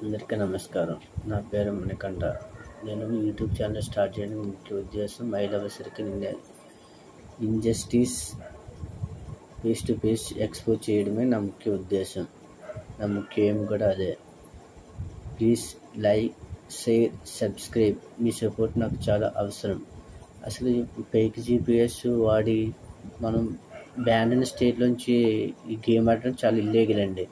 అందరికీ నమస్కారం. నా పేరు మణికంఠ. నేను యూట్యూబ్ ఛానల్ స్టార్ట్ చేయడానికి ముఖ్య ఉద్దేశం మహిళల circle injustice face to face expose చేయడమే నా ముఖ్య ఉద్దేశం. నా ముఖ్య ఎయిమ్ కూడా అదే. Please like, share, subscribe. Me support నాకు చాలా అవసరం. అసలు ఫేక్ జీపీఎస్ వాడి మనం బ్యాన్ స్టేట్లోంచి ఈ గేమ్ ఆడడం చాలా ఇల్లీగల్ అండి.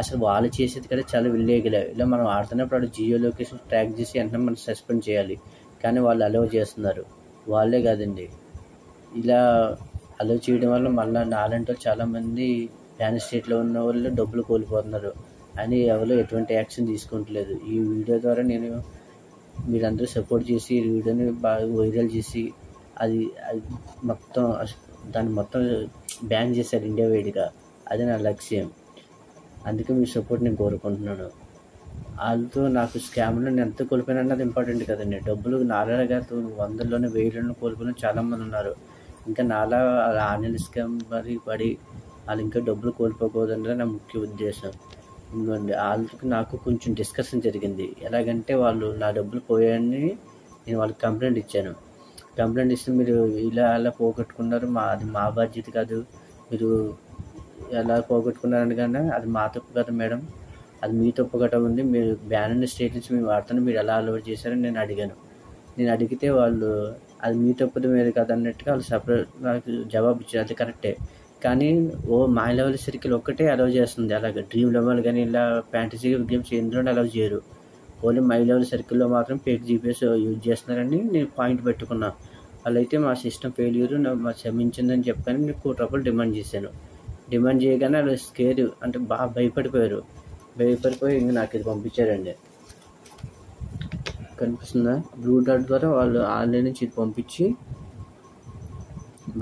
అసలు వాళ్ళు చేసేది కూడా చాలా ఇల్లీగల్. ఇలా మనం ఆడుతున్నప్పుడు వాడు జియో లొకేషన్ ట్రాక్ చేసి వెంటనే మనం సస్పెండ్ చేయాలి, కానీ వాళ్ళు అలౌ చేస్తున్నారు. వాళ్ళే కాదండి, ఇలా అలౌ చేయడం వల్ల మళ్ళీ నాలంటి వాళ్ళు చాలామంది బ్యాన్ స్టేట్లో ఉన్న వాళ్ళు డబ్బులు కోల్పోతున్నారు అని ఎవరు ఎటువంటి యాక్షన్ తీసుకుంటలేదు. ఈ వీడియో ద్వారా నేను మీరందరూ సపోర్ట్ చేసి ఈ వీడియోని బాగా వైరల్ చేసి అది మొత్తం దాన్ని మొత్తం బ్యాన్ చేశారు ఇండియా వైడ్గా. అది నా లక్ష్యం. అందుకే మీ సపోర్ట్ నేను కోరుకుంటున్నాను. వాళ్ళతో నాకు స్కామ్లో నేను ఎంత కోల్పోయినా అన్నది ఇంపార్టెంట్ కదండి. డబ్బులు నాలాగా వందల్లోనే వెయ్యిలను కోల్పోయిన చాలామంది ఉన్నారు. ఇంకా నాలా ఆన్లైన్ స్కామ్ మరి పడి వాళ్ళు ఇంకా డబ్బులు కోల్పోకూడదన్నది నా ముఖ్య ఉద్దేశం. ఎందుకంటే వాళ్ళకి నాకు కొంచెం డిస్కషన్ జరిగింది. ఎలాగంటే వాళ్ళు నా డబ్బులు పోయాయని నేను వాళ్ళకి కంప్లైంట్ ఇచ్చాను. కంప్లైంట్ ఇస్తే మీరు ఇలా పోగొట్టుకున్నారు, అది మా బాధ్యత కాదు, మీరు ఎలా పోగొట్టుకున్నారని కానీ అది మా తప్పు కదా మేడం, అది మీ తప్పు గట్రా ఉంది, మీరు బ్యాన్ అయిన స్టేట్ నుంచి మేము వాడుతాను, మీరు ఎలా అలవాటు చేశారని నేను అడిగాను. నేను అడిగితే వాళ్ళు అది మీ తప్పుది మీరు కదా అన్నట్టుగా వాళ్ళు సపరేట్ నాకు జవాబు ఇచ్చారు. అది కరెక్టే, కానీ మా లెవెల్ సర్కిల్ ఒక్కటే అలౌ చేస్తుంది. అలాగే డ్రీమ్ లెవెల్ కానీ ఇలా ఫ్యాంటసీ గేమ్స్ ఎందులోనే అలౌ చేయరు. ఓన్లీ మై లెవెల్ సర్కిల్లో మాత్రం ఫేక్ జీపీఎస్ యూజ్ చేస్తున్నారని నేను పాయింట్ పెట్టుకున్నా. వాళ్ళైతే మా సిస్టమ్ ఫెయిల్యూర్ మా క్షమించిందని చెప్పని నేను ₹1,00,000 డిమాండ్ చేశాను. డిమాండ్ చేయగానే వాళ్ళు స్కేర్ అంటే బాగా భయపడిపోయి ఇంక నాకు ఇది పంపించారండి. కనిపిస్తుందా? బ్లూ డాట్ ద్వారా వాళ్ళు ఆన్లైన్ నుంచి ఇది పంపించి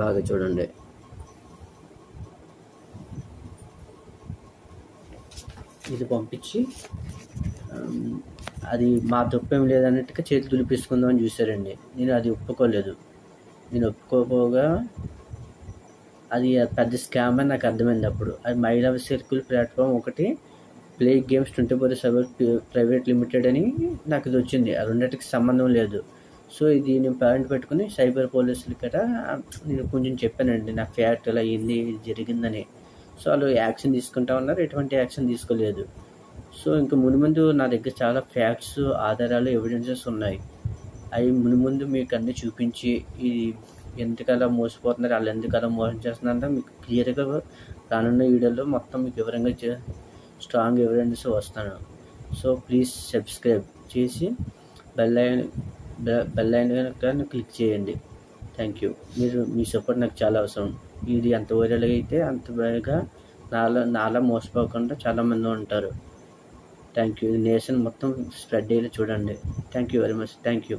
బాగా చూడండి. ఇది పంపించి అది మా తప్పేం లేదన్నట్టుగా చేతులు దులిపేసుకుందామని చూశారండి. నేను అది ఒప్పుకోలేదు. నేను ఒప్పుకోపోగా అది పెద్ద స్కామ్ అని నాకు అర్థమైంది. అప్పుడు అది మహిళా సర్కిల్ ప్లాట్ఫామ్ ఒకటి ప్లే గేమ్స్ 24/7 ప్రైవేట్ లిమిటెడ్ అని నాకు ఇది వచ్చింది. ఆ రెండింటికి సంబంధం లేదు. సో ఇది నేను పాయింట్ పెట్టుకుని సైబర్ పోలీసులు కదా నేను కొంచెం చెప్పానండి, నా ఫ్యాక్ట్ ఇలా అయ్యింది, ఇది జరిగిందని. సో వాళ్ళు యాక్షన్ తీసుకుంటా ఉన్నారు, ఎటువంటి యాక్షన్ తీసుకోలేదు. సో ఇంకా ముందు నా దగ్గర చాలా ఫ్యాక్ట్స్, ఆధారాలు, ఎవిడెన్సెస్ ఉన్నాయి. అవి ముందు మీకు అన్నీ చూపించి ఈ ఎందుకలా మోసపోతున్నారు, వాళ్ళు ఎందుకలా మోసం చేస్తున్నారంటే మీకు క్లియర్గా రానున్న వీడియోలో మొత్తం మీకు వివరంగా స్ట్రాంగ్ ఎవిడెన్స్ వస్తాను. సో ప్లీజ్ సబ్స్క్రైబ్ చేసి బెల్ ఐకాన్ క్లిక్ చేయండి. Thank you. మీ సపోర్ట్ నాకు చాలా అవసరం. ఇది ఎంత వైరల్గా అయితే అంత బాగా నాలా మోసపోకుండా చాలామంది ఉంటారు. Thank you. నేషన్ మొత్తం స్ప్రెడ్ అయ్యేలా చూడండి. Thank you very much. Thank you.